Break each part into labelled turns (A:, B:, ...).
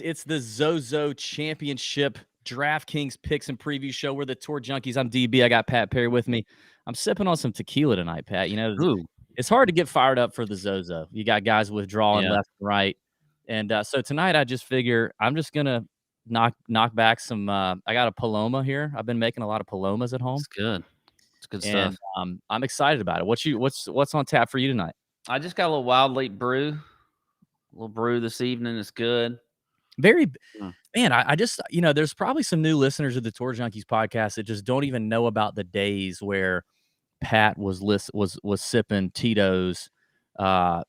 A: It's the ZOZO Championship DraftKings Picks and Preview show. We're the Tour Junkies. I'm DB. I got Pat Perry with me. I'm sipping on some tequila tonight, Pat. You know,
B: Ooh,
A: it's hard to get fired up for the ZOZO. You got guys withdrawing left and right. And so tonight I just figure I'm just going to knock back some I got a Paloma here. I've been making a lot of Palomas at home.
B: it's good. It's good
A: And
B: stuff.
A: I'm excited about it. What's on tap for you tonight?
B: I just got a little Wild Late brew. A little brew this evening. It's good.
A: Man, I just, there's probably some new listeners of the Tour Junkies podcast that just don't even know about the days where Pat was sipping Tito's, from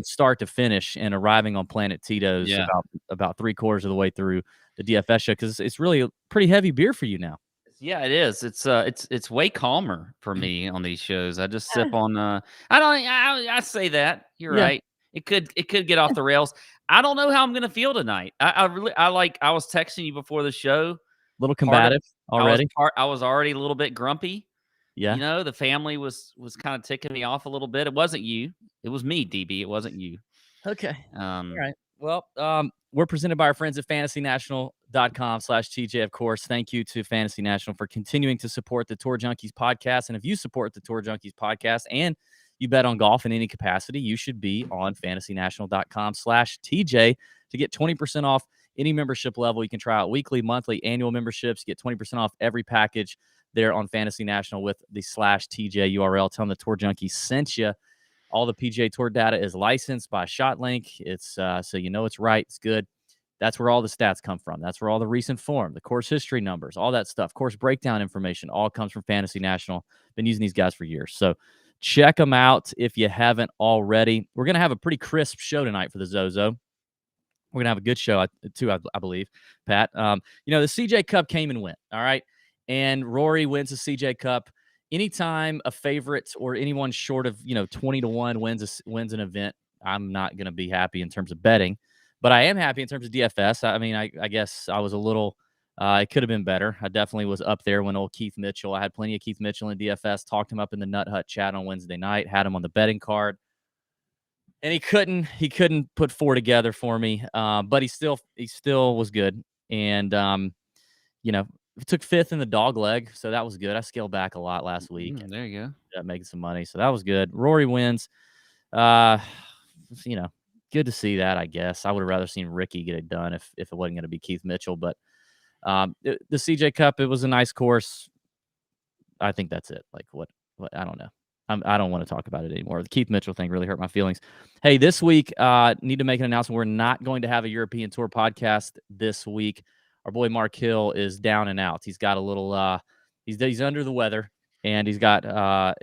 A: start to finish and arriving on Planet Tito's about 3/4 of the way through the DFS show, because it's really a pretty heavy beer for you now.
B: Yeah, it is. It's way calmer for me on these shows. I just sip on. I say that you're right. It could get off the rails. I don't know how I'm gonna feel tonight. I was texting you before the show.
A: A little combative already.
B: I was already a little bit grumpy.
A: Yeah.
B: You know, the family was kind of ticking me off a little bit. It wasn't you. It was me, DB. It wasn't you.
A: Okay. All right. Well, we're presented by our friends at fantasynational.com/TJ, of course. Thank you to Fantasy National for continuing to support the Tour Junkies podcast. And if you support the Tour Junkies podcast and you bet on golf in any capacity, you should be on fantasynational.com/TJ to get 20% off any membership level. You can try out weekly, monthly, annual memberships. Get 20% off every package there on Fantasy National with the /TJ URL. Tell them the Tour Junkies sent you. All the PGA Tour data is licensed by ShotLink. It's so you know it's right. It's good. That's where all the stats come from. That's where all the recent form, the course history numbers, all that stuff, course breakdown information, all comes from Fantasy National. Been using these guys for years. So check them out if you haven't already. We're going to have a pretty crisp show tonight for the ZOZO. We're going to have a good show, too, I believe, Pat. The CJ Cup came and went, all right? And Rory wins the CJ Cup. Anytime a favorite or anyone short of 20-1 wins an event, I'm not going to be happy in terms of betting, but I am happy in terms of DFS. I mean, I guess I was a little. It could have been better. I definitely was up there when old Keith Mitchell. I had plenty of Keith Mitchell in DFS. Talked him up in the Nut Hut chat on Wednesday night. Had him on the betting card, and he couldn't put 4 together for me. But he still was good, and took 5th in the dog leg, so that was good. I scaled back a lot last week.
B: There you go.
A: Making some money, so that was good. Rory wins. Good to see that, I guess. I would have rather seen Ricky get it done if it wasn't going to be Keith Mitchell. But the CJ Cup, it was a nice course. I think that's it. Like, what I don't know. I don't want to talk about it anymore. The Keith Mitchell thing really hurt my feelings. Hey, this week, need to make an announcement. We're not going to have a European Tour podcast this week. Our boy Mark Hill is down and out. He's got a little he's under the weather, and he's got a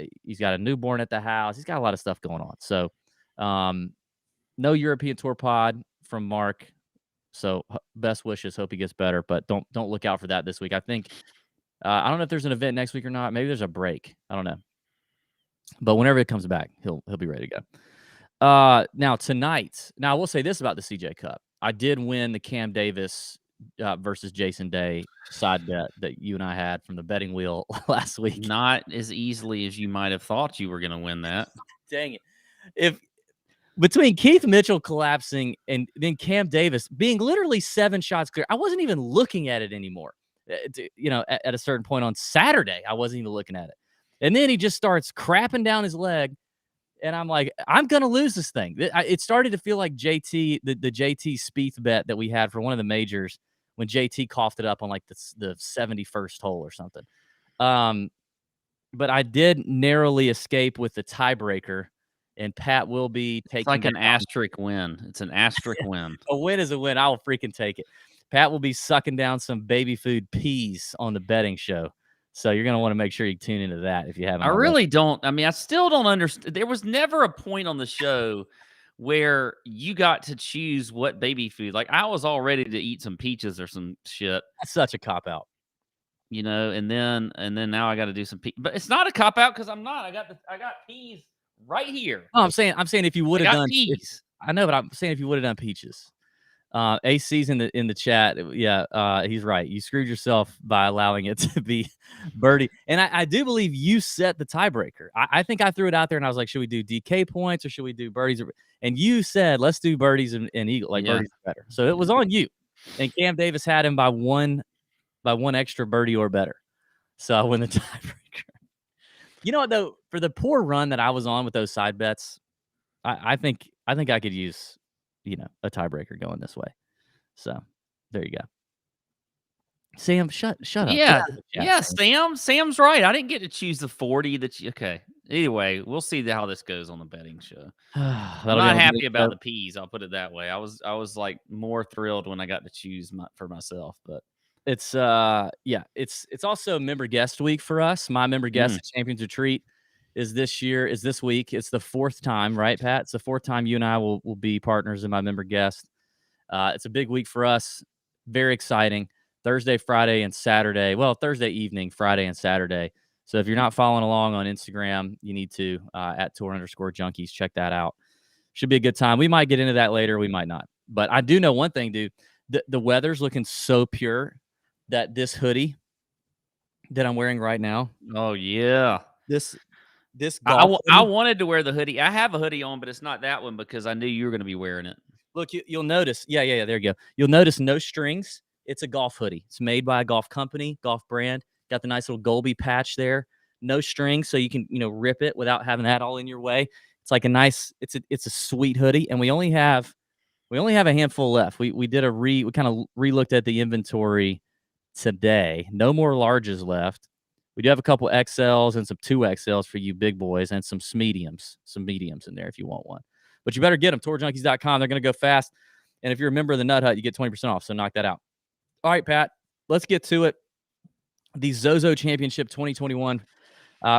A: newborn at the house. He's got a lot of stuff going on. So no European Tour pod from Mark. So best wishes. Hope he gets better, but don't look out for that this week. I think I don't know if there's an event next week or not. Maybe there's a break. I don't know. But whenever it comes back, he'll be ready to go. Now tonight. Now I will say this about the CJ Cup. I did win the Cam Davis versus Jason Day side bet that you and I had from the betting wheel last week.
B: Not as easily as you might have thought you were going to win that.
A: Dang it. If between Keith Mitchell collapsing and then Cam Davis being literally 7 shots clear, I wasn't even looking at it anymore. At a certain point on Saturday, I wasn't even looking at it. And then he just starts crapping down his leg. And I'm like, I'm going to lose this thing. It started to feel like JT, the JT Spieth bet that we had for one of the majors when JT coughed it up on like the 71st hole or something. But I did narrowly escape with the tiebreaker, and Pat will be taking.
B: It's like an asterisk win. It's an asterisk win.
A: A win is a win. I will freaking take it. Pat will be sucking down some baby food peas on the betting show. So you're going to want to make sure you tune into that if you haven't.
B: I really don't. I mean, I still don't understand. There was never a point on the show where you got to choose what baby food. Like, I was all ready to eat some peaches or some shit.
A: That's such a cop-out.
B: And then now I got to do some peas. But it's not a cop-out because I'm not. I got peas right here.
A: Oh, I'm saying if you would have done
B: peas.
A: I know, but I'm saying if you would have done peaches. AC's in the chat. Yeah, he's right. You screwed yourself by allowing it to be birdie. And I do believe you set the tiebreaker. I think I threw it out there and I was like, should we do DK points or should we do birdies? And you said, let's do birdies and eagle. Like birdies are better. So it was on you. And Cam Davis had him by one extra birdie or better. So I win the tiebreaker. You know what though? For the poor run that I was on with those side bets, I think I could use a tiebreaker going this way. So there you go. Sam, shut up.
B: Yeah, Sam's right. I didn't get to choose the 40 that you okay. Anyway, we'll see how this goes on the betting show. I'm not happy about the P's, I'll put it that way. I was like more thrilled when I got to choose for myself, but
A: it's it's also member guest week for us. My member guest Champions Retreat is this week. It's the 4th time, right, Pat? It's the 4th time you and I will be partners in my member guest. It's a big week for us. Very exciting. Thursday, Friday, and Saturday. Well, Thursday evening, Friday, and Saturday. So if you're not following along on Instagram, you need to at Tour_Junkies. Check that out. Should be a good time. We might get into that later. We might not. But I do know one thing, dude. The weather's looking so pure that this hoodie that I'm wearing right now.
B: Oh, yeah.
A: This
B: I wanted to wear the hoodie. I have a hoodie on, but it's not that one because I knew you were going to be wearing it.
A: Look, you'll notice. Yeah. There you go. You'll notice no strings. It's a golf hoodie. It's made by a golf company, golf brand. Got the nice little Golby patch there. No strings, so you can rip it without having that all in your way. It's like a nice. It's a sweet hoodie, and we only have a handful left. We kind of re-looked at the inventory today. No more larges left. We do have a couple XLs and some 2XLs for you big boys and some mediums in there if you want one. But you better get them. TourJunkies.com. They're going to go fast. And if you're a member of the Nut Hut, you get 20% off. So knock that out. All right, Pat, let's get to it. The ZOZO Championship 2021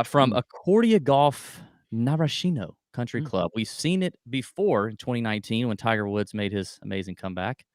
A: from Accordia Golf Narashino Country Club. We've seen it before in 2019 when Tiger Woods made his amazing comeback.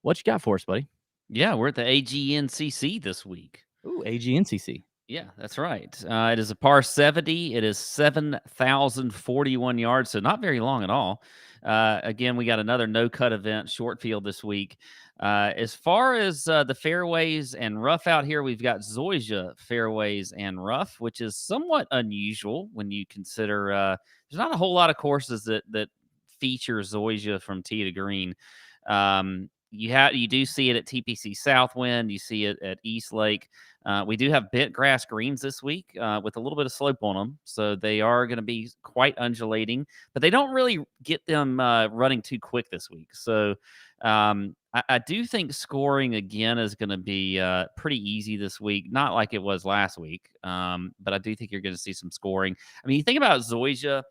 A: What you got for us, buddy?
B: Yeah, we're at the AGNCC this week.
A: Ooh, AGNCC.
B: Yeah, that's right. It is a par 70. It is 7,041 yards, so not very long at all. Again, we got another no-cut event, short field this week. As far as the fairways and rough out here, we've got ZOZO fairways and rough, which is somewhat unusual when you consider there's not a whole lot of courses that feature ZOZO from tee to green. You do see it at TPC Southwind. You see it at East Lake. We do have bent grass greens this week with a little bit of slope on them. So they are going to be quite undulating, but they don't really get them running too quick this week. So I do think scoring again is going to be pretty easy this week. Not like it was last week, but I do think you're going to see some scoring. I mean, you think about ZOZO,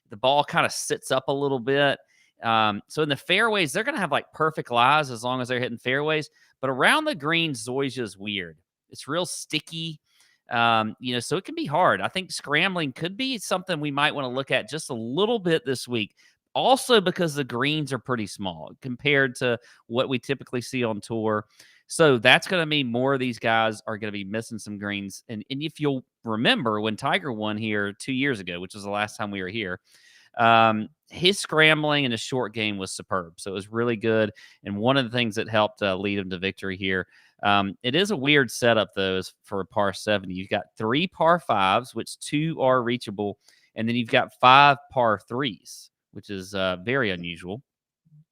B: the ball kind of sits up a little bit. So in the fairways, they're going to have like perfect lies as long as they're hitting fairways. But around the green, ZOZO is weird. It's real sticky, so it can be hard. I think scrambling could be something we might want to look at just a little bit this week. Also because the greens are pretty small compared to what we typically see on tour. So that's going to mean more of these guys are going to be missing some greens. And if you'll remember when Tiger won here 2 years ago, which was the last time we were here, his scrambling in a short game was superb. So it was really good. And one of the things that helped lead him to victory here. It is a weird setup, though, for a par 70. You've got 3 par 5s, which 2 are reachable. And then you've got 5 par 3s, which is very unusual.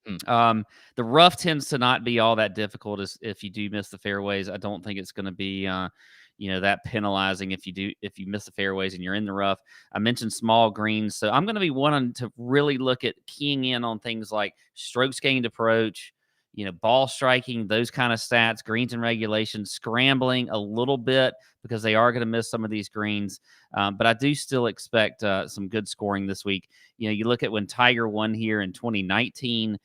B: The rough tends to not be all that difficult if you do miss the fairways. I don't think it's going to be that penalizing if you miss the fairways and you're in the rough. I mentioned small greens, so I'm going to be wanting to really look at keying in on things like strokes gained approach, ball striking, those kind of stats, greens and regulations, scrambling a little bit because they are going to miss some of these greens. But I do still expect some good scoring this week. You look at when Tiger won here in 2019,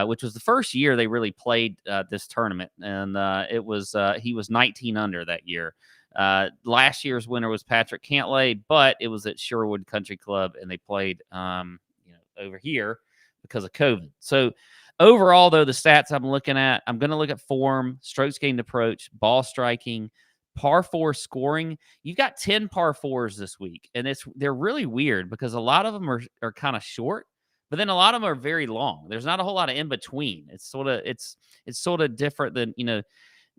B: which was the first year they really played this tournament, and he was 19 under that year. Last year's winner was Patrick Cantlay, but it was at Sherwood Country Club, and they played over here because of COVID. So overall, though, the stats I'm looking at, I'm going to look at form, strokes gained approach, ball striking, par 4 scoring. You've got 10 par 4s this week, and they're really weird because a lot of them are kind of short, but then a lot of them are very long. There's not a whole lot of in between. It's sort of different than,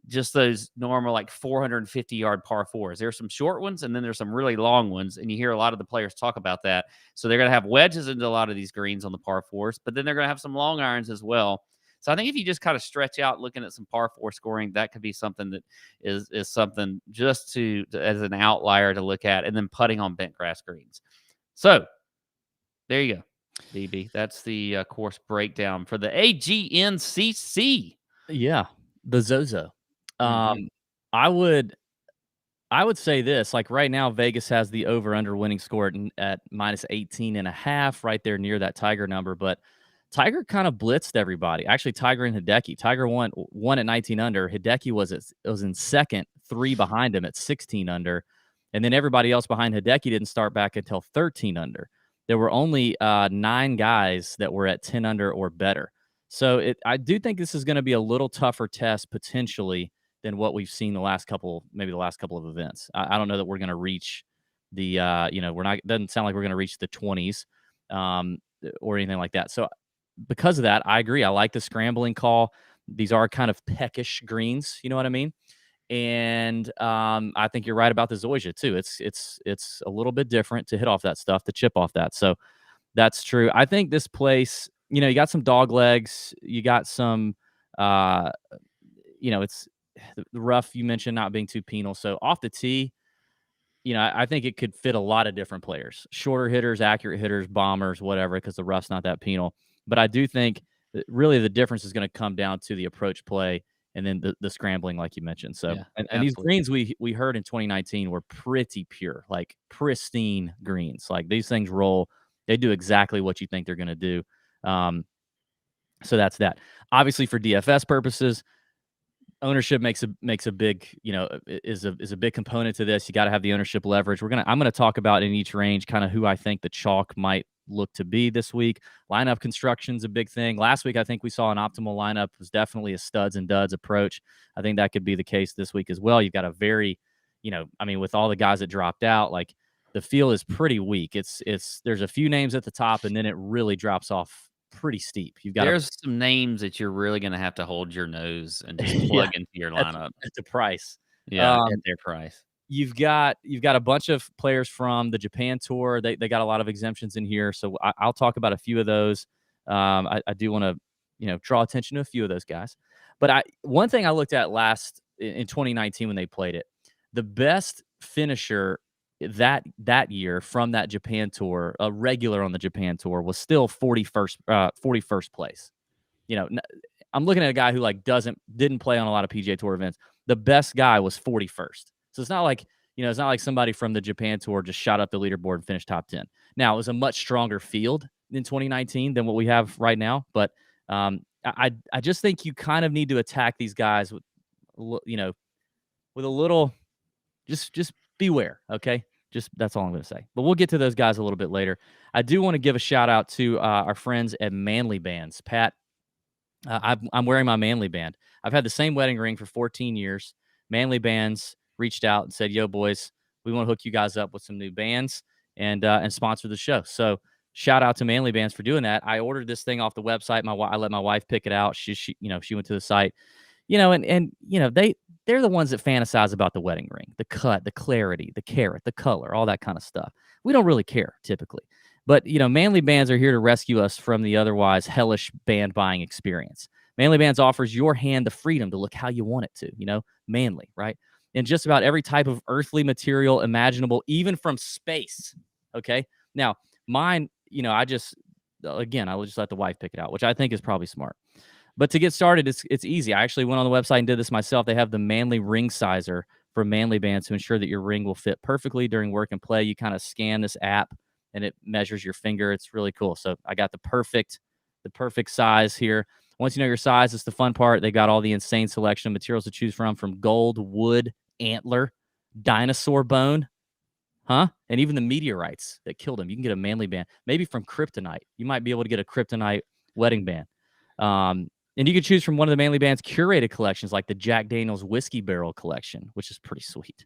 B: just those normal like 450-yard par fours. There's some short ones, and then there's some really long ones, and you hear a lot of the players talk about that. So they're going to have wedges into a lot of these greens on the par fours, but then they're going to have some long irons as well. So I think if you just kind of stretch out looking at some par four scoring, that could be something that is something just to as an outlier to look at, and then putting on bent grass greens. So there you go, DB. That's the course breakdown for the AGNCC.
A: Yeah, the ZOZO. I would say this, like right now, Vegas has the over-under winning score at minus 18.5, right there near that Tiger number. But Tiger kind of blitzed everybody. Actually, Tiger and Hideki. Tiger won at 19 under. Hideki was in second, 3 behind him at 16 under. And then everybody else behind Hideki didn't start back until 13 under. There were only 9 guys that were at 10 under or better. So I do think this is going to be a little tougher test potentially than what we've seen the last couple of events. I don't know that we're going to reach the doesn't sound like we're going to reach the 20s or anything like that. So because of that, I agree. I like the scrambling call. These are kind of peckish greens, you know what I mean? And I think you're right about the Zoysia too. It's a little bit different to hit off that stuff, to chip off that. So that's true. I think this place, you got some dog legs, you got some it's the rough you mentioned not being too penal. So off the tee, I think it could fit a lot of different players, shorter hitters, accurate hitters, bombers, whatever, because the rough's not that penal. But I do think that really the difference is going to come down to the approach play and then the scrambling, like you mentioned. So,
B: yeah,
A: and these greens we heard in 2019 were pretty pure, like pristine greens. Like these things roll. They do exactly what you think they're going to do. So that's that. Obviously, for DFS purposes, ownership makes a big, is a big component to this. You got to have the ownership leverage. I'm gonna talk about in each range kind of who I think the chalk might look to be this week. Lineup construction's a big thing. Last week I think we saw an optimal lineup was definitely a studs and duds approach. I think that could be the case this week as well. You've got a very, with all the guys that dropped out, like the field is pretty weak. There's a few names at the top, and then it really drops off pretty steep.
B: There's some names that you're really going to have to hold your nose and just plug into your lineup
A: at the price.
B: Yeah, at their price.
A: You've got a bunch of players from the Japan Tour. They got a lot of exemptions in here, so I'll talk about a few of those. I do want to draw attention to a few of those guys. But one thing I looked at in 2019 when they played it, the best finisher that year from that Japan Tour, a regular on the Japan Tour, was still 41st place. I'm looking at a guy who didn't play on a lot of PGA Tour events. The best guy was 41st. So it's not like somebody from the Japan Tour just shot up the leaderboard and finished top 10. Now, it was a much stronger field in 2019 than what we have right now, but I just think you kind of need to attack these guys with a little just beware, okay? That's all I'm going to say. But we'll get to those guys a little bit later. I do want to give a shout out to our friends at Manly Bands. Pat, I'm wearing my Manly Band. I've had the same wedding ring for 14 years. Manly Bands reached out and said, "Yo, boys, we want to hook you guys up with some new bands and sponsor the show." So shout out to Manly Bands for doing that. I ordered this thing off the website. I let my wife pick it out. She went to the site, they're the ones that fantasize about the wedding ring, the cut, the clarity, the carat, the color, all that kind of stuff. We don't really care typically. But, Manly Bands are here to rescue us from the otherwise hellish band buying experience. Manly Bands offers your hand the freedom to look how you want it to, manly, right? In just about every type of earthly material imaginable, even from space, okay? Now, mine, I will just let the wife pick it out, which I think is probably smart. But to get started, it's easy. I actually went on the website and did this myself. They have the Manly Ring Sizer for Manly Bands to ensure that your ring will fit perfectly during work and play. You kind of scan this app, and it measures your finger. It's really cool. So I got the perfect size here. Once you know your size, it's the fun part. They got all the insane selection of materials to choose from gold, wood, antler, dinosaur bone, and even the meteorites that killed him. You can get a Manly Band, maybe from kryptonite. You might be able to get a kryptonite wedding band. And you can choose from one of the Manly Band's curated collections, like the Jack Daniel's Whiskey Barrel Collection, which is pretty sweet.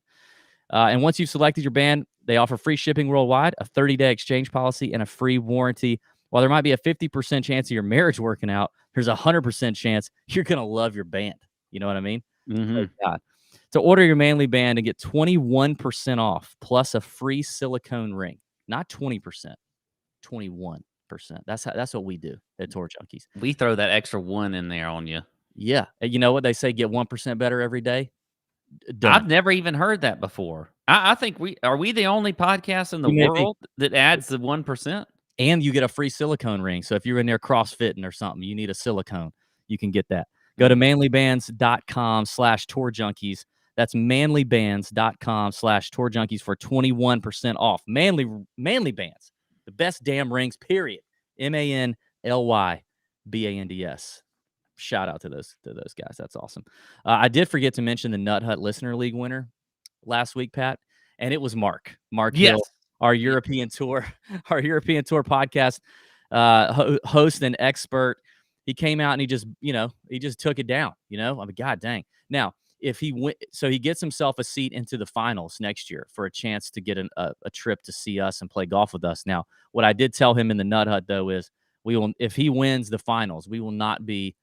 A: And once you've selected your band, they offer free shipping worldwide, a 30-day exchange policy, and a free warranty while there might be a 50% chance of your marriage working out, there's a 100% chance you're going to love your band. You know what I mean?
B: Mm-hmm.
A: God. To order your Manly band and get 21% off plus a free silicone ring, not 20%, 21%. That's what we do at Tour Junkies.
B: We throw that extra 1 in there on you.
A: Yeah. And you know what they say? Get 1% better every day. Done.
B: I've never even heard that before. I think we the only podcast in the world that adds the 1%?
A: And you get a free silicone ring. So if you're in there CrossFitting or something, you need a silicone, you can get that. Go to manlybands.com/Tour Junkies. That's manlybands.com/Tour Junkies for 21% off. Manly Bands, the best damn rings, period. MANLYBANDS. Shout out to those guys. That's awesome. I did forget to mention the Nut Hut Listener League winner last week, Pat, and it was Mark
B: Yes.
A: Hill, our European tour podcast host and expert. He came out and he just took it down. I mean, God dang. Now, if he went, so he gets himself a seat into the finals next year for a chance to get a trip to see us and play golf with us. Now, what I did tell him in the Nut Hut though is if he wins the finals, we will not be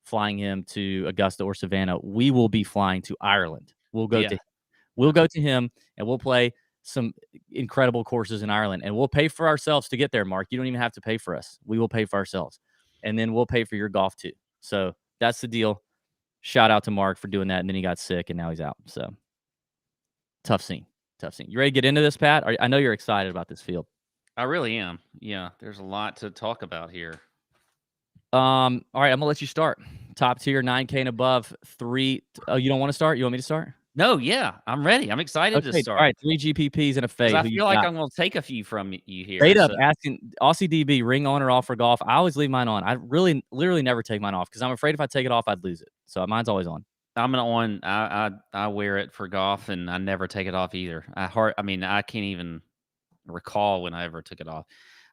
A: flying him to Augusta or Savannah. We will be flying to Ireland. We'll go to him and we'll play some incredible courses in Ireland, and we'll pay for ourselves to get there, Mark. You don't even have to pay for us. We will pay for ourselves, and then we'll pay for your golf too. So that's the deal. Shout out to Mark for doing that, and then he got sick, and now he's out. So tough scene. You ready to get into this, Pat? I know you're excited about this field.
B: I really am. Yeah, there's a lot to talk about here.
A: All right, I'm gonna let you start. Top tier, 9K and above. 3. Oh, you don't want to start? You want me to start?
B: No, yeah, I'm ready. I'm excited to start.
A: All right, 3 GPPs and a fade.
B: I feel like I'm going to take a few from you here.
A: Straight up asking Aussie DB, ring on or off for golf. I always leave mine on. I literally never take mine off because I'm afraid if I take it off, I'd lose it. So mine's always on.
B: I'm on. I wear it for golf, and I never take it off either. I can't even recall when I ever took it off.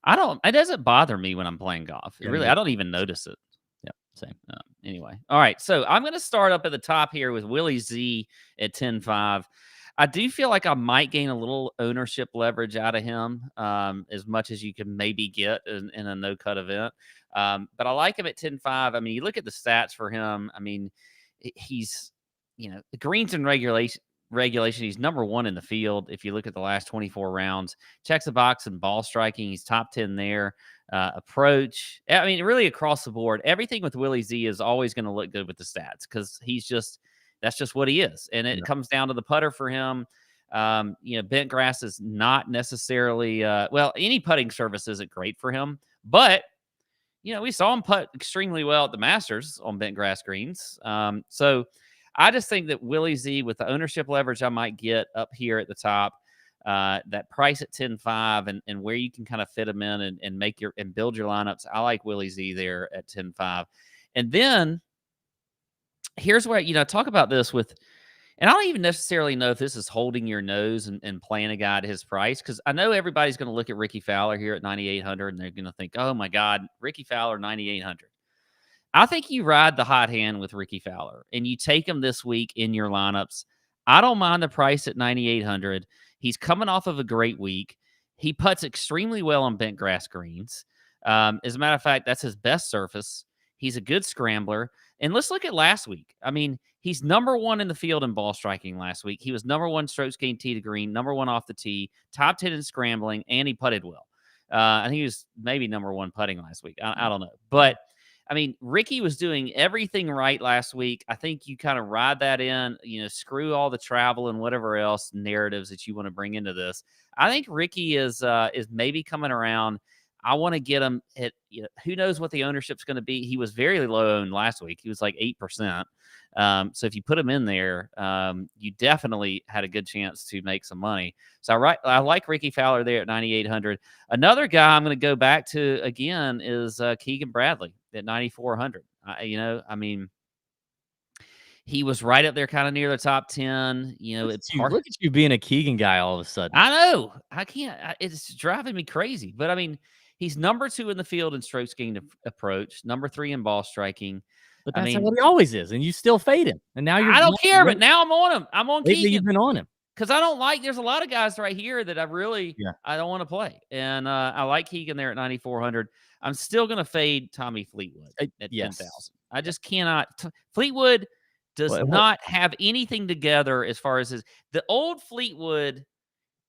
B: It doesn't bother me when I'm playing golf. I don't even notice it.
A: Yeah, same.
B: Anyway, all right. So I'm going to start up at the top here with Willie Z at 10-5. I do feel like I might gain a little ownership leverage out of him, as much as you can maybe get in a no-cut event. But I like him at 10-5. I mean, you look at the stats for him. I mean, he's, the greens and regulation, he's number 1 in the field. If you look at the last 24 rounds, checks the box in ball striking. He's top 10 there. Approach. I mean, really across the board, everything with Willie Z is always going to look good with the stats because that's just what he is. And it comes down to the putter for him. Bent grass is not necessarily, any putting surface isn't great for him, but we saw him putt extremely well at the Masters on bent grass greens. So I just think that Willie Z, with the ownership leverage I might get up here at the top, that price at 10-5 and where you can kind of fit him in and make and build your lineups. I like Willie Z there at 10-5. And then here's where, talk about this with, and I don't even necessarily know if this is holding your nose and playing a guy at his price, because I know everybody's going to look at Ricky Fowler here at 9,800 and they're going to think, oh my God, Ricky Fowler, 9,800. I think you ride the hot hand with Ricky Fowler and you take him this week in your lineups. I don't mind the price at 9,800. He's coming off of a great week. He putts extremely well on bent grass greens. As a matter of fact, that's his best surface. He's a good scrambler. And let's look at last week. I mean, he's number 1 in the field in ball striking last week. He was number 1 strokes gained tee to green, number 1 off the tee, top 10 in scrambling, and he putted well. I think he was maybe number 1 putting last week. I don't know. But I mean, Ricky was doing everything right last week. I think you kind of ride that in, screw all the travel and whatever else narratives that you want to bring into this. I think Ricky is maybe coming around. I want to get him at, who knows what the ownership's going to be. He was very low owned last week. He was like 8%. So if you put him in there, you definitely had a good chance to make some money. So I like Ricky Fowler there at 9,800. Another guy I'm going to go back to again is Keegan Bradley at 9,400. I mean, he was right up there kind of near the top 10.
A: Look at you being a Keegan guy all of a sudden.
B: I know. I can't. It's driving me crazy. But, I mean, he's number 2 in the field in strokes gained approach, number 3 in ball striking.
A: But that's what he always is, and you still fade him. And now
B: I don't care, but now I'm on him. I'm on Keegan.
A: You've been on him.
B: because I don't like. There's a lot of guys right here that
A: Yeah.
B: I don't want to play, and I like Keegan there at 9,400. I'm still going to fade Tommy Fleetwood at 10,000.
A: Yes.
B: I just cannot. Fleetwood does
A: What
B: not have anything together as far as the old Fleetwood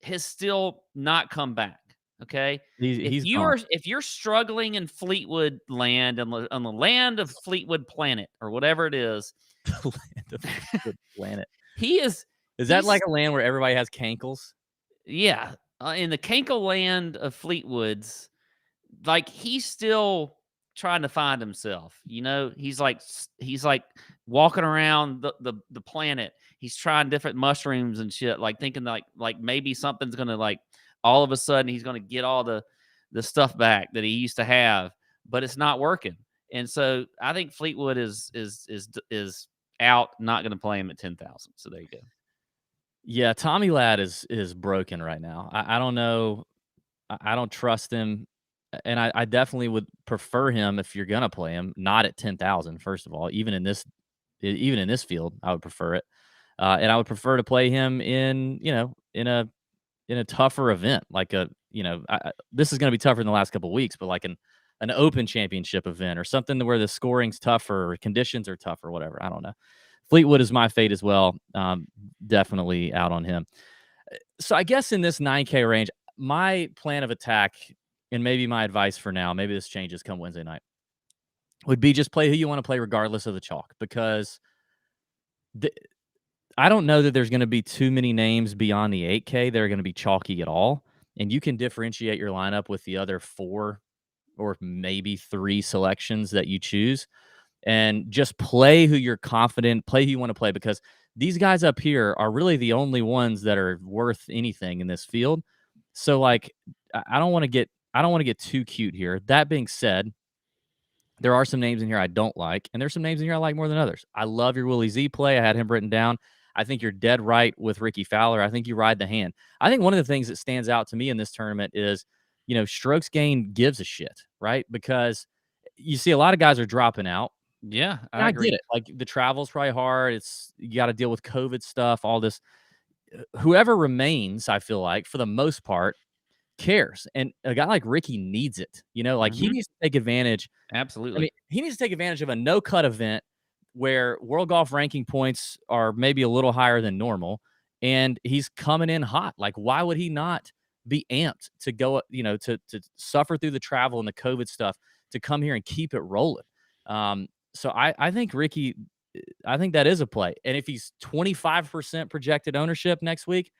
B: has still not come back. Okay,
A: he's gone.
B: if you're struggling in Fleetwood land on the land of Fleetwood Planet or whatever it is,
A: The land of the planet.
B: he is.
A: Is that like a land where everybody has cankles?
B: Yeah, in the Cankle land of Fleetwoods, like he's still trying to find himself. You know, he's like walking around the planet. He's trying different mushrooms and shit, like thinking like maybe something's gonna like all of a sudden he's gonna get all the stuff back that he used to have, but it's not working. And so I think Fleetwood is out. Not going to play him at 10,000. So there you go.
A: Yeah, Tommy Ladd is broken right now. I don't know. I don't trust him, and I definitely would prefer him if you're gonna play him, not at 10,000. First of all, even in this field, I would prefer it, and I would prefer to play him in in a tougher event, like this is gonna be tougher in the last couple of weeks, but like an Open Championship event or something where the scoring's tougher, or conditions are tougher, whatever. I don't know. Fleetwood is my fate as well. Definitely out on him. So I guess in this 9K range, my plan of attack and maybe my advice for now, maybe this changes come Wednesday night, would be just play who you want to play regardless of the chalk, because I don't know that there's going to be too many names beyond the 8K that are going to be chalky at all. And you can differentiate your lineup with the other 4 or maybe 3 selections that you choose, and just play who you're confident, play who you want to play, because these guys up here are really the only ones that are worth anything in this field. So like, I don't want to get too cute here. That being said, there are some names in here I don't like, and there's some names in here I like more than others. I love your Willie Z play. I had him written down. I think you're dead right with Ricky Fowler. I think you ride the hand. I think one of the things that stands out to me in this tournament is, strokes gained gives a shit, right? Because you see a lot of guys are dropping out.
B: Yeah,
A: I get it. Like, the travel's probably hard. You got to deal with COVID stuff, all this. Whoever remains, I feel like, for the most part, cares. And a guy like Ricky needs it. He needs to take advantage.
B: Absolutely.
A: I mean, he needs to take advantage of a no-cut event where world golf ranking points are maybe a little higher than normal, and he's coming in hot. Like, why would he not be amped to go, to suffer through the travel and the COVID stuff to come here and keep it rolling? So I think Ricky, I think that is a play. And if he's 25% projected ownership next week,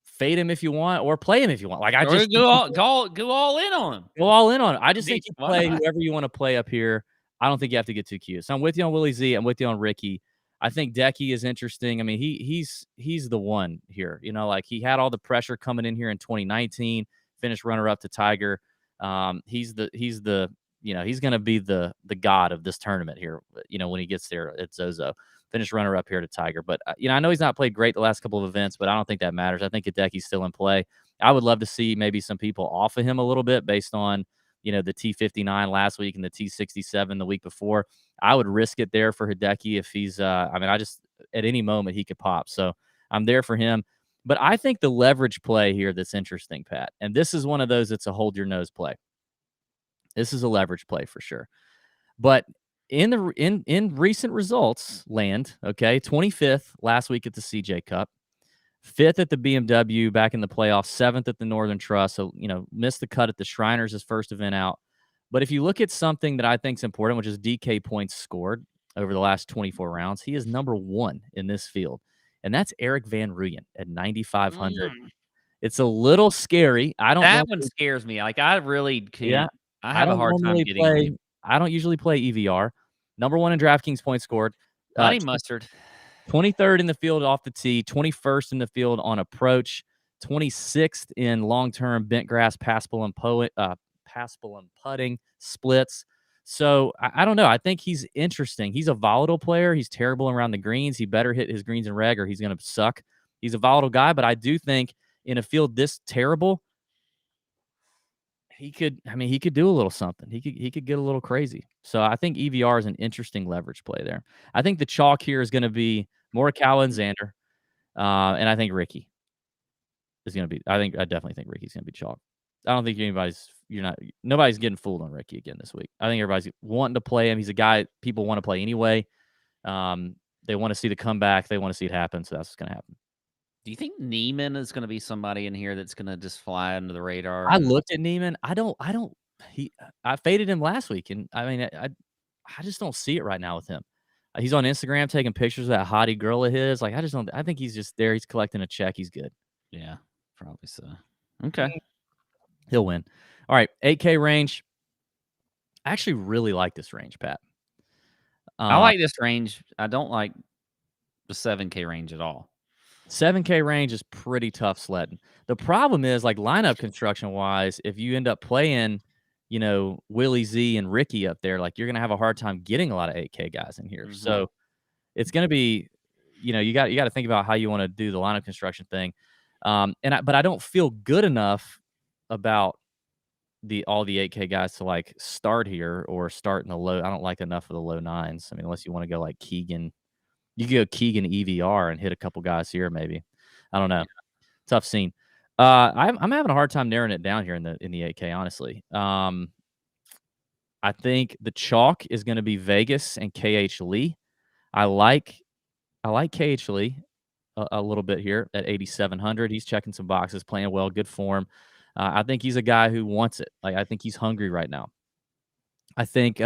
A: fade him if you want, or play him if you want. Like, I just
B: go all in on him.
A: Go all in on it. I just think you play whoever you want to play up here. I don't think you have to get too cute. So I'm with you on Willie Z. I'm with you on Ricky. I think Decky is interesting. I mean, he's the one here. Like, he had all the pressure coming in here in 2019, finished runner-up to Tiger. He's going to be the god of this tournament here, when he gets there at ZOZO. Finished runner-up here to Tiger. But, I know he's not played great the last couple of events, but I don't think that matters. I think Hiddeki's still in play. I would love to see maybe some people off of him a little bit based on, the T59 last week and the T67 the week before. I would risk it there for Hideki if he's, at any moment he could pop. So I'm there for him. But I think the leverage play here that's interesting, Pat, and this is one of those that's a hold your nose play. This is a leverage play for sure. But in recent results land, okay, 25th last week at the CJ Cup, 5th at the BMW back in the playoffs, 7th at the Northern Trust. So, missed the cut at the Shriners, his first event out. But if you look at something that I think is important, which is DK points scored over the last 24 rounds, he is number 1 in this field. And that's Eric Van Rooyen at 9,500. It's a little scary.
B: That one scares me. Like, I really can't.
A: Yeah,
B: I have a hard time getting him.
A: I don't usually play EVR. Number 1 in DraftKings points scored.
B: Honey mustard.
A: 23rd in the field off the tee, 21st in the field on approach, 26th in long-term bent grass paspal and putting splits. So I don't know. I think he's interesting. He's a volatile player. He's terrible around the greens. He better hit his greens and reg or he's going to suck. He's a volatile guy, but I do think in a field this terrible, he could do a little something. He could get a little crazy. So I think EVR is an interesting leverage play there. I think the chalk here is going to be Morikawa and Xander. And I think Ricky is going to be. I definitely think Ricky's going to be chalk. I don't think nobody's getting fooled on Ricky again this week. I think everybody's wanting to play him. He's a guy people want to play anyway. They want to see the comeback. They want to see it happen. So that's what's going to happen.
B: Do you think Neiman is going to be somebody in here that's going to just fly under the radar?
A: I looked at Neiman. I faded him last week, and I mean, I just don't see it right now with him. He's on Instagram taking pictures of that hottie girl of his. Like, I just don't. I think he's just there. He's collecting a check. He's good.
B: Yeah, probably so. Okay,
A: he'll win. All right, 8K range. I actually really like this range, Pat.
B: I like this range. I don't like the 7K range at all.
A: 7K range is pretty tough sledding. The problem is, like, lineup construction wise, if you end up playing, Willie Z and Ricky up there, like, you're gonna have a hard time getting a lot of 8K guys in here. So it's gonna be, you got to think about how you want to do the lineup construction thing. But I don't feel good enough about all the 8K guys to like start here or start in the low. I don't like enough of the low nines. I mean, unless you want to go like Keegan. You could go Keegan EVR and hit a couple guys here, maybe. I don't know. Yeah. Tough scene. I'm having a hard time narrowing it down here in the 8K, honestly. I think the chalk is going to be Vegas and KH Lee. I like KH Lee a little bit here at 8,700. He's checking some boxes, playing well, good form. I think he's a guy who wants it. Like, I think he's hungry right now. I think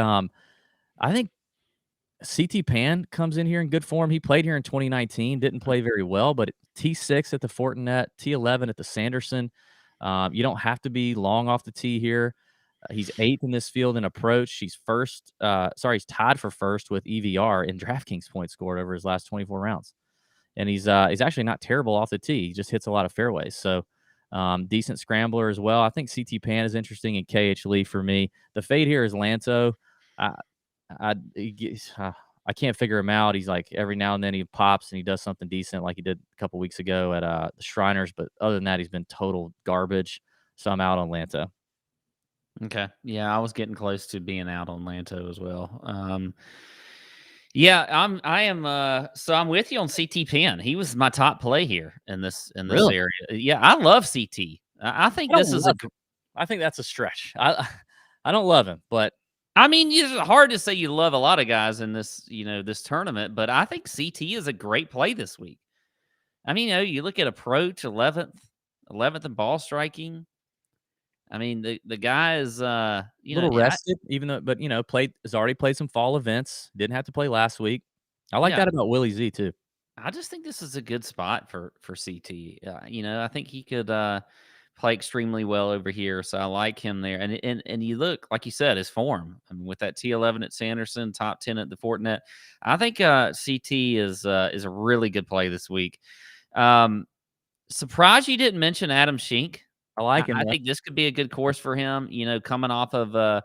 A: CT Pan comes in here in good form. He played here in 2019, didn't play very well, but T6 at the Fortinet, T11 at the Sanderson. You don't have to be long off the tee here. He's 8th in this field in approach. He's tied for first with EVR in DraftKings points scored over his last 24 rounds. And he's actually not terrible off the tee. He just hits a lot of fairways. So decent scrambler as well. I think CT Pan is interesting, and KH Lee for me. The fade here is Lanto. I can't figure him out. He's like every now and then he pops and he does something decent like he did a couple weeks ago at the Shriners. But other than that, he's been total garbage. So I'm out on Lanto.
B: Okay. Yeah, I was getting close to being out on Lanto as well. Yeah, I am. So I'm with you on CT Pan. He was my top play here in this
A: really?
B: area. Yeah, I love CT. I think this is
A: I think that's a stretch. I don't love him, but
B: I mean, it's hard to say you love a lot of guys in this, this tournament, but I think CT is a great play this week. I mean, you look at approach 11th in ball striking. I mean, the guy is
A: a little rested, even though, but has already played some fall events. Didn't have to play last week. I like that about Willie Z too.
B: I just think this is a good spot for CT. I think he could play extremely well over here, so I like him there. And you look, like you said, his form. I mean, with that T11 at Sanderson, top 10 at the Fortinet, I think CT is a really good play this week. Surprised you didn't mention Adam Schenk.
A: I like him.
B: I think this could be a good course for him. Coming off of a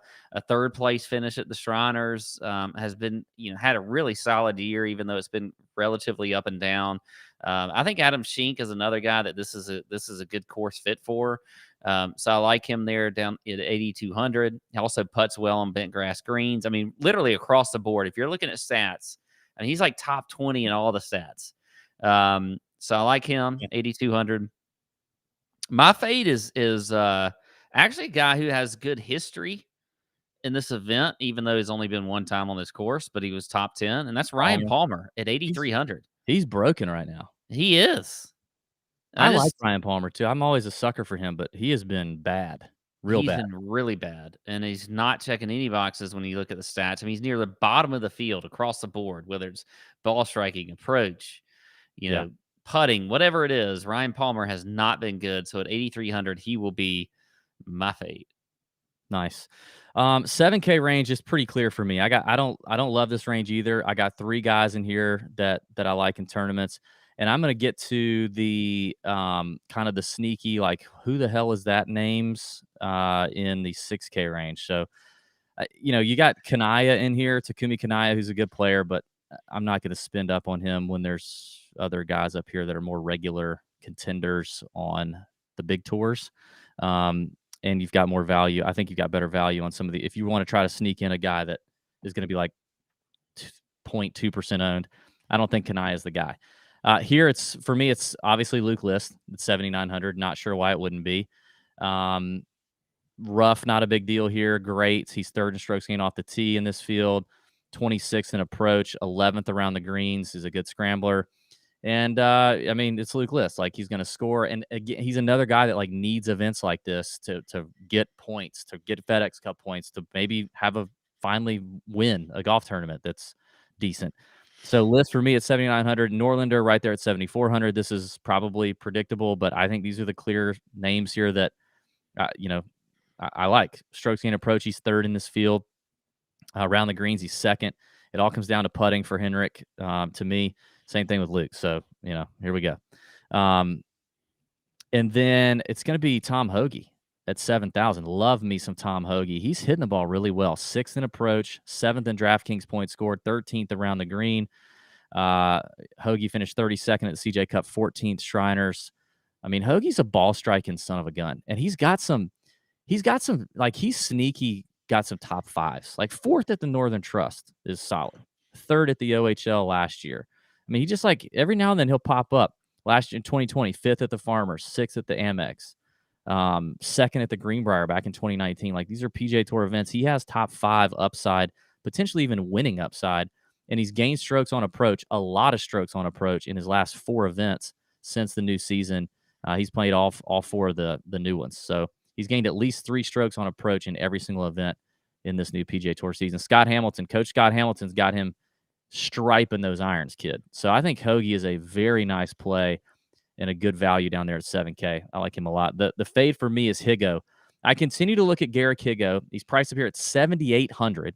B: third place finish at the Shriners, has been had a really solid year, even though it's been relatively up and down. I think Adam Schenk is another guy that this is a good course fit for. So I like him there down at 8,200. He also putts well on bent grass greens. I mean, literally across the board. If you're looking at stats, and he's like top 20 in all the stats. So I like him, 8,200. My fade is actually a guy who has good history in this event, even though he's only been one time on this course, but he was top 10, and that's Ryan Palmer at 8,300.
A: He's broken right now.
B: He is.
A: I like Ryan Palmer too. I'm always a sucker for him, but he has been bad. He's been
B: really bad, and he's not checking any boxes when you look at the stats. I mean, he's near the bottom of the field across the board, whether it's ball striking, approach, putting, whatever it is. Ryan Palmer has not been good. So at 8,300, he will be my fade.
A: Nice. 7K range is pretty clear for me. I don't love this range either. I got 3 guys in here that I like in tournaments, and I'm going to get to the kind of the sneaky, like, who the hell is that names in the 6K range. So, you got Kanaya in here, Takumi Kanaya, who's a good player, but I'm not going to spend up on him when there's other guys up here that are more regular contenders on the big tours. And you've got more value. I think you've got better value on some of if you want to try to sneak in a guy that is going to be like 0.2% owned. I don't think Kanaya is the guy. Here, for me, it's obviously Luke List at 7,900. Not sure why it wouldn't be. Rough, not a big deal here. Great. He's third in strokes gained off the tee in this field, 26th in approach, 11th around the greens. He's a good scrambler. And I mean, it's Luke List. Like, he's going to score. And again, he's another guy that like needs events like this to get points, to get FedEx Cup points, to maybe finally win a golf tournament that's decent. So List for me at 7,900. Norlander right there at 7,400. This is probably predictable, but I think these are the clear names here that I like. Strokes gained approach. He's third in this field. Around the greens, he's second. It all comes down to putting for Henrik. To me, same thing with Luke. So, here we go. And then it's going to be Tom Hoge at 7,000. Love me some Tom Hoge. He's hitting the ball really well. 6th in approach, 7th in DraftKings points scored, 13th around the green. Hoge finished 32nd at the CJ Cup, 14th Shriners. I mean, Hoagie's a ball striking son of a gun, and he's got some like, he's sneaky. Got some top fives, like 4th at the Northern Trust is solid. 3rd at the OHL last year. I mean, he just like every now and then he'll pop up. Last year in 2020, 5th at the Farmers, 6th at the Amex, 2nd at the Greenbrier back in 2019. Like, these are PGA Tour events. He has top 5 upside, potentially even winning upside, and he's gained strokes on approach, a lot of strokes on approach in his last 4 events since the new season. He's played all 4 of the new ones. So he's gained at least 3 strokes on approach in every single event in this new PGA Tour season. Coach Scott Hamilton's got him striping those irons, kid. So I think Hoge is a very nice play and a good value down there at 7K. I like him a lot. The fade for me is Higo. I continue to look at Garrick Higo. He's priced up here at 7,800.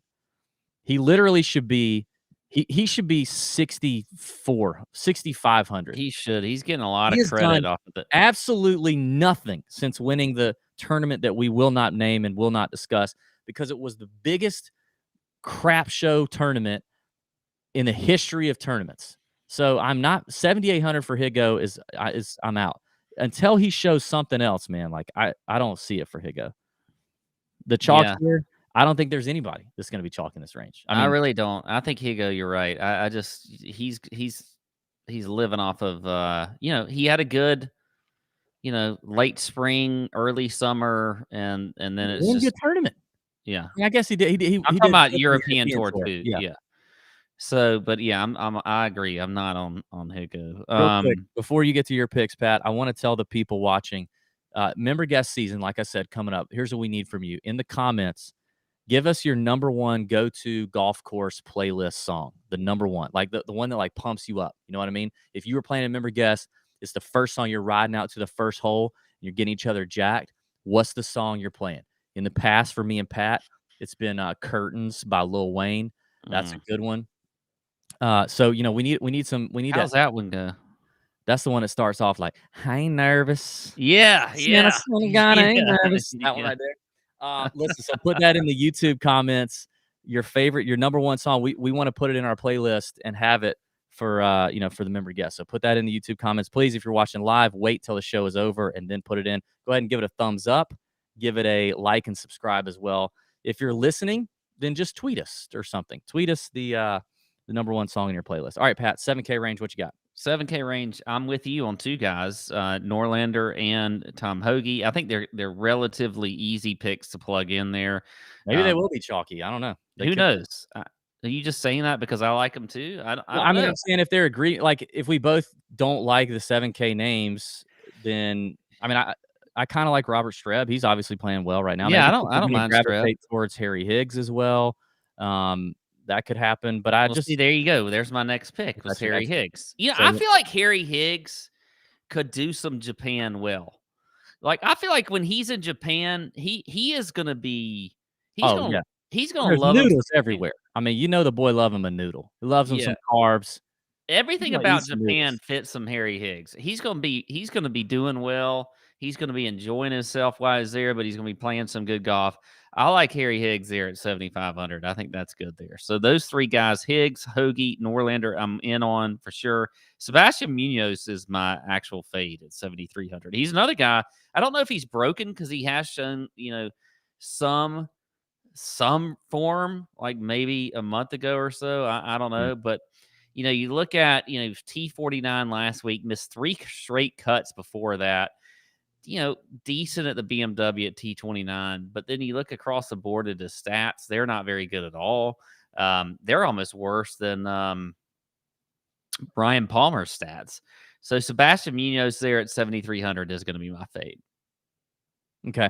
A: He literally should be he should be 6,500.
B: He should. He's getting a lot of credit off of it.
A: Absolutely nothing since winning the tournament that we will not name and will not discuss, because it was the biggest crap show tournament in the history of tournaments. So I'm not 7,800 for Higo is I'm out until he shows something else, man. Like, I don't see it for Higo. The chalk here, I don't think there's anybody that's going to be chalk in this range. I mean,
B: I really don't. I think Higo, you're right. I just he's living off of he had a good late spring, early summer, and then it's just
A: good tournament.
B: Yeah,
A: I mean, I guess he did.
B: I'm talking about European Tour too.
A: Yeah.
B: So, but yeah, I agree. I'm not on Higo.
A: Real quick, before you get to your picks, Pat, I want to tell the people watching, member guest season, like I said, coming up. Here's what we need from you in the comments. Give us your number one go-to golf course playlist song, the number one, like the one that like pumps you up. You know what I mean? If you were playing a member guest, it's the first song you're riding out to the first hole, and you're getting each other jacked. What's the song you're playing? In the past, for me and Pat, it's been Curtains by Lil Wayne. That's a good one. So we need
B: How's that one go?
A: That's the one that starts off like, I ain't nervous.
B: Yeah.
A: I ain't nervous. That one right there. Listen, so put that in the YouTube comments. Your favorite, your number one song. We want to put it in our playlist and have it for for the member guests. So put that in the YouTube comments, please. If you're watching live, wait till the show is over and then put it in. Go ahead and give it a thumbs up. Give it a like and subscribe as well. If you're listening, then just tweet us or something. Tweet us the number one song in your playlist. All right, Pat, 7K range. What you got?
B: 7K range. I'm with you on 2 guys, Norlander and Tom Hoge. I think they're relatively easy picks to plug in there.
A: Maybe they will be chalky. I don't know.
B: Who knows? Are you just saying that because I like them too? I don't know.
A: I'm saying if they're agreeing, like if we both don't like the 7K names, then I mean I kind of like Robert Streb. He's obviously playing well right now.
B: Yeah, I don't mind
A: gravitate towards Harry Higgs as well. That could happen, but
B: see, there you go. There's my next pick was Harry Higgs. Yeah, I feel like Harry Higgs could do some Japan well. Like, I feel like when he's in Japan, he is going to be he's going to love
A: noodles everywhere. I mean, the boy love him a noodle. He loves him some carbs.
B: Everything about Japan fits some Harry Higgs. He's going to be doing well. He's going to be enjoying himself while he's there, but he's going to be playing some good golf. I like Harry Higgs there at 7,500. I think that's good there. So those 3 guys, Higgs, Hoge, Norlander, I'm in on for sure. Sebastian Munoz is my actual fade at 7,300. He's another guy. I don't know if he's broken because he has shown, some form like maybe a month ago or so. I don't know, but you look at, T49 last week, missed 3 straight cuts before that. Decent at the BMW at T29, but then you look across the board at his stats, they're not very good at all. They're almost worse than Brian Palmer's stats. So Sebastian Munoz there at 7,300 is going to be my fade.
A: Okay.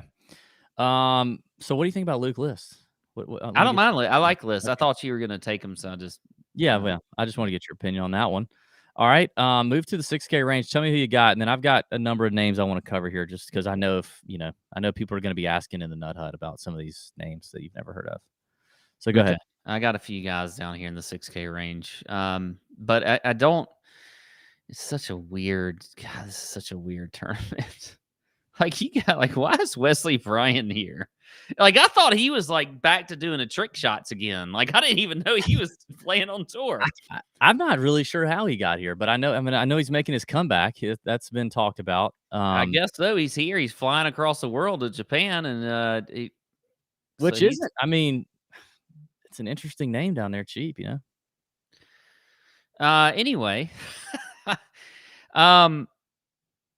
A: So what do you think about Luke List?
B: I don't mind. I like List. Okay. I thought you were going to take him, so I just
A: well, I just want to get your opinion on that one. All right, move to the 6K range. Tell me who you got, and then I've got a number of names I want to cover here, just because I know I know people are going to be asking in the Nut Hut about some of these names that you've never heard of. So go ahead.
B: I got a few guys down here in the 6K range, but I don't. It's such a weird. God, this is such a weird tournament. Why is Wesley Bryan here? I thought he was back to doing the trick shots again. I didn't even know he was playing on tour.
A: I'm not really sure how he got here, but I know he's making his comeback. That's been talked about.
B: I guess so. He's here. He's flying across the world to Japan, and
A: isn't. I mean, it's an interesting name down there, cheap.
B: Anyway,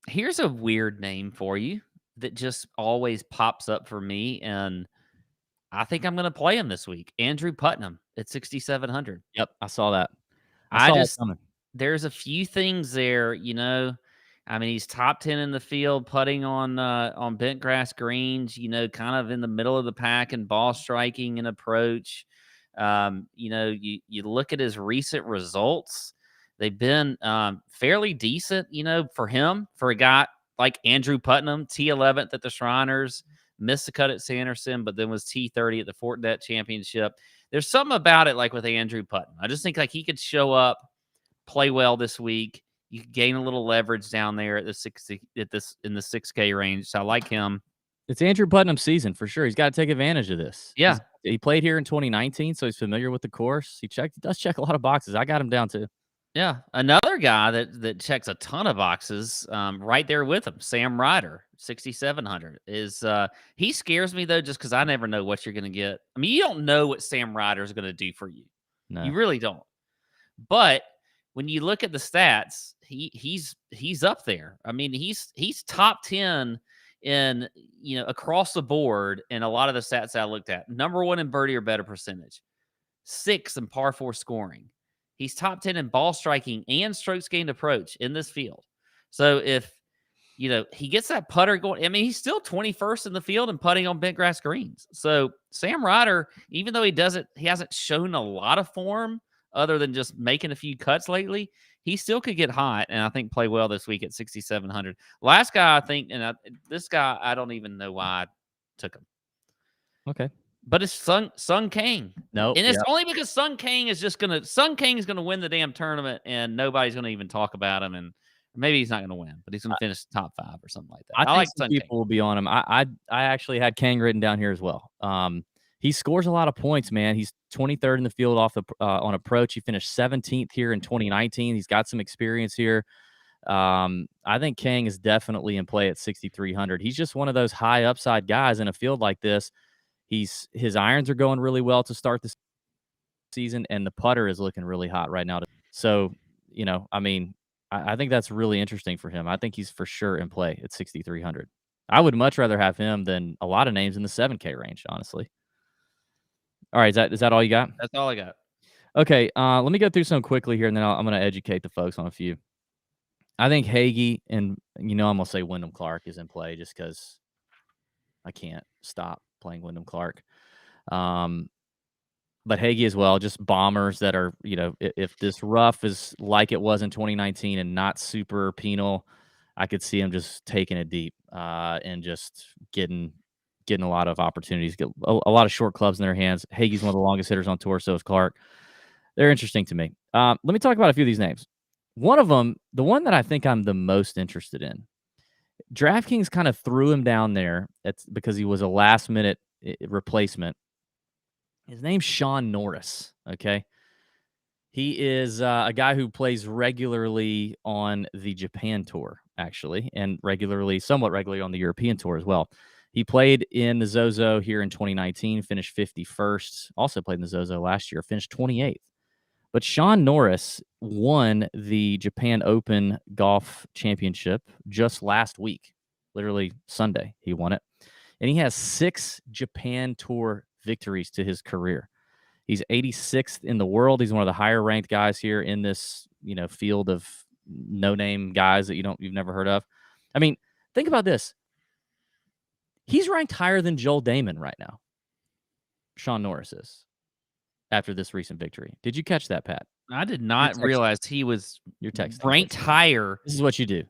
B: here's a weird name for you that just always pops up for me, and I think I'm going to play him this week. Andrew Putnam at 6,700.
A: Yep, I saw that.
B: There's a few things there, I mean, he's top 10 in the field, putting on bent grass greens, kind of in the middle of the pack and ball striking and approach. You look at his recent results. They've been fairly decent, for him, for a guy like Andrew Putnam, T11th at the Shriners, missed the cut at Sanderson, but then was T30 at the Fort Debt Championship. There's something about it, with Andrew Putnam. I just think he could show up, play well this week. You could gain a little leverage down there at in the 6K range. So I like him.
A: It's Andrew Putnam's season for sure. He's got to take advantage of this.
B: Yeah,
A: he played here in 2019, so he's familiar with the course. He does check a lot of boxes. I got him down too.
B: Yeah, another guy that checks a ton of boxes, right there with him, Sam Ryder, 6,700 is. He scares me though, just because I never know what you're going to get. I mean, you don't know what Sam Ryder is going to do for you. No, you really don't. But when you look at the stats, he's up there. I mean, he's top 10 in across the board in a lot of the stats I looked at. Number 1 in birdie or better percentage, 6 in par 4 scoring. He's top 10 in ball striking and strokes gained approach in this field. So if, he gets that putter going, I mean, he's still 21st in the field and putting on bent grass greens. So Sam Ryder, even though he hasn't shown a lot of form other than just making a few cuts lately, he still could get hot and I think play well this week at 6,700. Last guy, I think, this guy, I don't even know why I took him.
A: Okay.
B: But it's Sung Kang.
A: No,
B: and it's only because Sung Kang is gonna win the damn tournament, and nobody's gonna even talk about him. And maybe he's not gonna win, but he's gonna finish top 5 or something like that.
A: I think like some people will be on him. I actually had Kang written down here as well. He scores a lot of points, man. He's 23rd in the field on approach. He finished 17th here in 2019. He's got some experience here. I think Kang is definitely in play at 6,300. He's just one of those high upside guys in a field like this. His irons are going really well to start the season, and the putter is looking really hot right now. So, I mean, I think that's really interesting for him. I think he's for sure in play at 6,300. I would much rather have him than a lot of names in the 7K range, honestly. All right, is that all you got?
B: That's all I got.
A: Okay, let me go through some quickly here, and then I'm going to educate the folks on a few. I think Hagee and, I'm going to say Wyndham Clark is in play just because I can't stop playing Wyndham Clark. But Hagee as well, just bombers that are, if this rough is like it was in 2019 and not super penal, I could see him just taking it deep and just getting a lot of opportunities, get a lot of short clubs in their hands. Hagee's one of the longest hitters on tour, so is Clark. They're interesting to me. Let me talk about a few of these names. One of them, the one that I think I'm the most interested in, DraftKings kind of threw him down there because he was a last-minute replacement. His name's Sean Norris, okay? He is a guy who plays regularly on the Japan Tour, actually, and somewhat regularly on the European Tour as well. He played in the ZOZO here in 2019, finished 51st. Also played in the ZOZO last year, finished 28th. But Sean Norris won the Japan Open Golf Championship just last week, literally Sunday. He won it. And he has 6 Japan Tour victories to his career. He's 86th in the world. He's one of the higher ranked guys here in this, field of no-name guys that you've never heard of. I mean, think about this. He's ranked higher than Joel Damon right now. Sean Norris is, after this recent victory. Did you catch that, Pat?
B: I did not realize he was ranked higher.
A: This is what you do.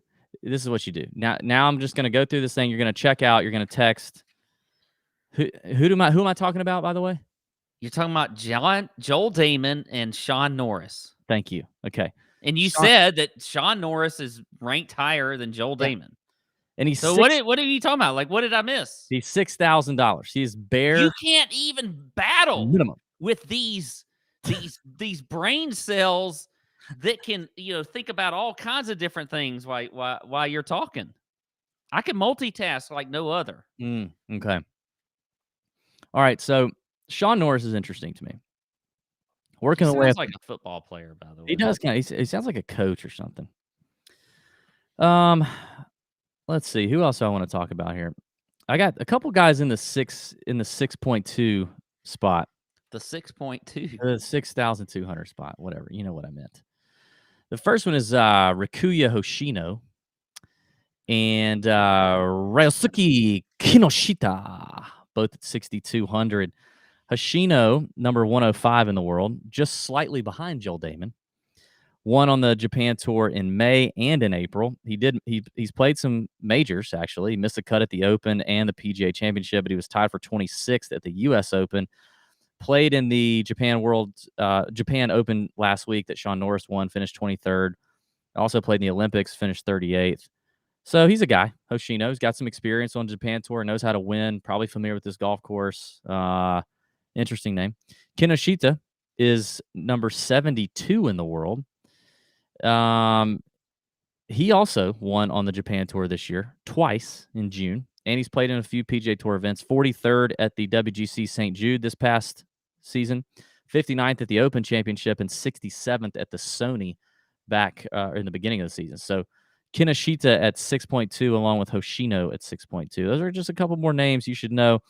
A: Now I'm just going to go through this thing. You're going to check out. You're going to text. Who am I talking about, by the way?
B: You're talking about Joel Damon and Sean Norris.
A: Thank you. Okay.
B: And you said that Sean Norris is ranked higher than Joel Damon.
A: And he's
B: what are you talking about? Like, what did I miss?
A: He's $6,000. He's bare.
B: You can't even battle
A: minimum
B: with these brain cells that can think about all kinds of different things while you're talking. I can multitask like no other.
A: Okay. All right. So Sean Norris is interesting to me. He
B: sounds like a football player, by the way.
A: He does kind of. He sounds like a coach or something. Let's see who else I want to talk about here. I got a couple guys in the 6.2 spot.
B: The 6.2.
A: The 6,200 spot. Whatever. You know what I meant. The first one is Rikuya Hoshino and Ryosuke Kinoshita, both at 6,200. Hoshino, number 105 in the world, just slightly behind Joel Damon. Won on the Japan Tour in May and in April. He's played some majors, actually. He missed a cut at the Open and the PGA Championship, but he was tied for 26th at the U.S. Open. Played in the Japan Open last week that Sean Norris won, finished 23rd. Also played in the Olympics, finished 38th. So he's a guy, Hoshino. He's got some experience on the Japan Tour, knows how to win, probably familiar with this golf course. Interesting name. Kinoshita is number 72 in the world. He also won on the Japan Tour this year, twice in June, and he's played in a few PGA Tour events. 43rd at the WGC St. Jude this past season, 59th at the Open Championship, and 67th at the Sony back in the beginning of the season. So Kinoshita at 6.2, along with Hoshino at 6.2. Those are just a couple more names you should know.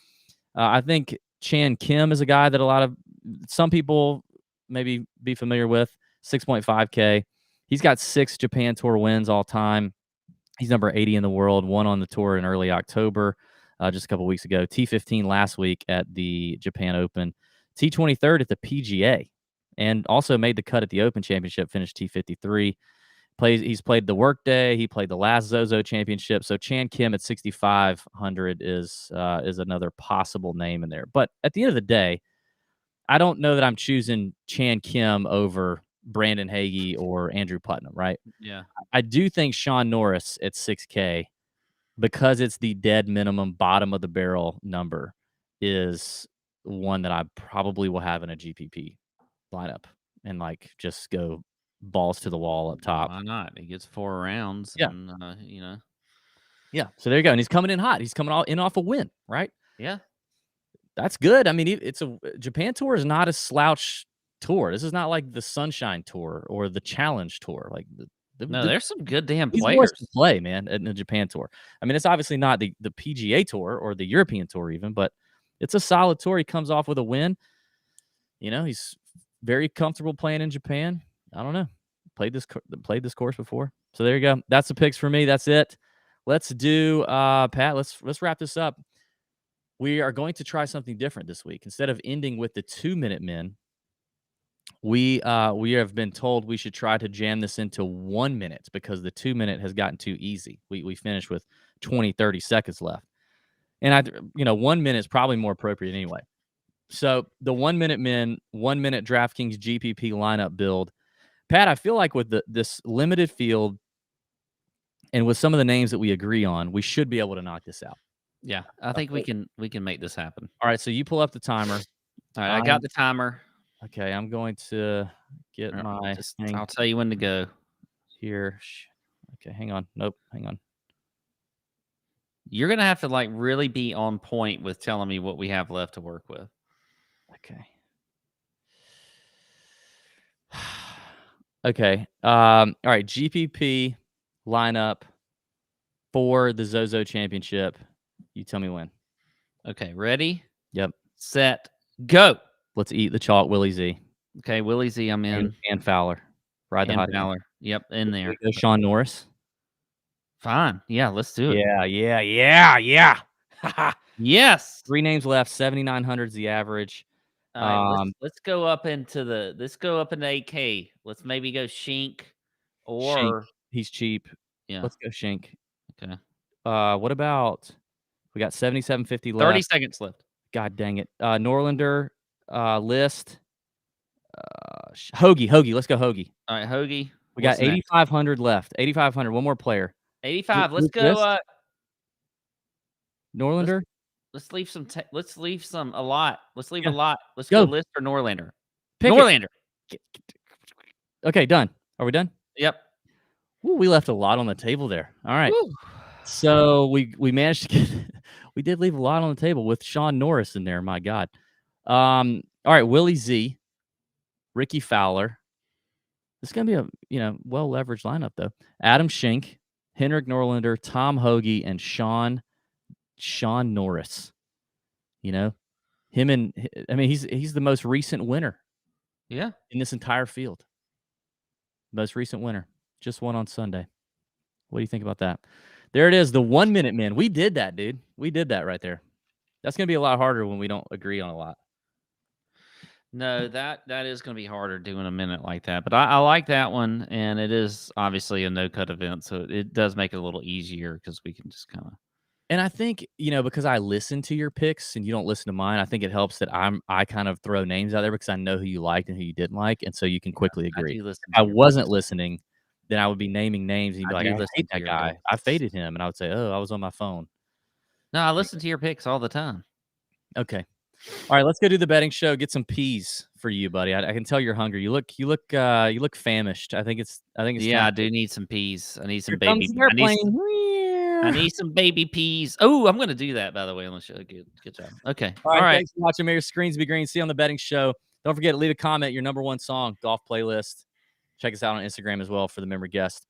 A: I think Chan Kim is a guy that some people maybe be familiar with, 6.5K. He's got 6 Japan Tour wins all time. He's number 80 in the world, won on the tour in early October, just a couple weeks ago. T15 last week at the Japan Open. T23rd at the PGA, and also made the cut at the Open Championship, finished T53. He's played the Workday. He played the last ZOZO Championship. So Chan Kim at 6,500 is another possible name in there. But at the end of the day, I don't know that I'm choosing Chan Kim over Brandon Hagee or Andrew Putnam, right?
B: Yeah.
A: I do think Sean Norris at 6K, because it's the dead minimum bottom of the barrel number, is one that I probably will have in a GPP lineup and just go balls to the wall up top.
B: Why not? He gets 4 rounds.
A: Yeah.
B: And,
A: Yeah. So there you go. And he's coming in hot. He's coming off a win, right?
B: Yeah.
A: That's good. I mean, it's a Japan Tour is not a slouch tour. This is not like the Sunshine Tour or the Challenge Tour.
B: There's some good damn players
A: to play, man, in the Japan Tour. I mean, it's obviously not the PGA Tour or the European Tour even, but it's a solid tour. He comes off with a win. He's very comfortable playing in Japan. I don't know. Played this course before. So there you go. That's the picks for me. That's it. Let's do Pat, let's wrap this up. We are going to try something different this week. Instead of ending with the 2-minute men, we have been told we should try to jam this into 1 minute, because the 2-minute has gotten too easy. We finished with 20, 30 seconds left. And 1 minute is probably more appropriate anyway. So the 1-minute men, 1 minute DraftKings GPP lineup build. Pat, I feel like with this limited field and with some of the names that we agree on, we should be able to knock this out.
B: Yeah, I think we can make this happen.
A: All right, so you pull up the timer.
B: All right, I got the timer.
A: Okay, I'm going to get my thing.
B: I'll tell you when to go.
A: Here. Okay, hang on. Nope, hang on.
B: You're going to have to really be on point with telling me what we have left to work with.
A: Okay. Okay. All right. GPP lineup for the ZOZO Championship. You tell me when.
B: Okay, ready?
A: Yep.
B: Set, go.
A: Let's eat the chalk, Willie Z.
B: Okay, Willie Z, I'm in.
A: And Fowler. Ride the
B: And
A: hot hand.
B: Fowler. Yep, in there.
A: Go Sean Norris.
B: Fine. Yeah, let's do it.
A: Yeah.
B: Yes.
A: 3 names left. 7,900 is the average.
B: All right, let's go up into 8K. Let's maybe go Shink or
A: Shink. He's cheap.
B: yeah.
A: Let's go Shink.
B: Okay.
A: What about we got 77.50 left.
B: 30 seconds left.
A: God dang it. Norlander, List, Hoagie. Let's go Hoagie.
B: All right, Hoagie.
A: We got 8,500 left. 8,500. One more player.
B: 85. Let's go.
A: Norlander.
B: Let's leave some. Let's leave some. A lot. Let's leave a
A: Yeah.
B: lot. Let's go List or Norlander.
A: Pick
B: Norlander.
A: Okay, done. Are we done?
B: Yep.
A: Ooh, we left a lot on the table there. All right.
B: Woo.
A: So we managed to get. We did leave a lot on the table with Sean Norris in there. My God. All right, Willie Z, Ricky Fowler. This is gonna be a well leveraged lineup though. Adam Schenk, Henrik Norlander, Tom Hoagie, and Sean Norris. Him and he's the most recent winner.
B: Yeah.
A: In this entire field. Most recent winner. Just won on Sunday. What do you think about that? There it is, the 1 minute man. We did that, dude. We did that right there. That's gonna be a lot harder when we don't agree on a lot.
B: No, that is going to be harder doing a minute like that. But I like that one, and it is obviously a no-cut event, so it does make it a little easier because we can just kind of.
A: And I think, because I listen to your picks and you don't listen to mine, I think it helps that I kind of throw names out there because I know who you liked and who you didn't like, and so you can quickly agree. If I wasn't listening, then I would be naming names and you'd be like, I hate that guy. I faded him, and I would say, oh, I was on my phone.
B: No, I listen to your picks all the time.
A: Okay. All right, let's go do the betting show. Get some peas for you, buddy. I can tell you're hungry. You look famished. I think it's
B: yeah, I do need some peas. I need some
A: Here
B: baby. I need some baby peas. Oh, I'm gonna do that by the way on the show. Good job. Okay.
A: All right. Thanks for watching. May your screens be green. See you on the betting show. Don't forget to leave a comment. Your #1 song, golf playlist. Check us out on Instagram as well for the memory guest.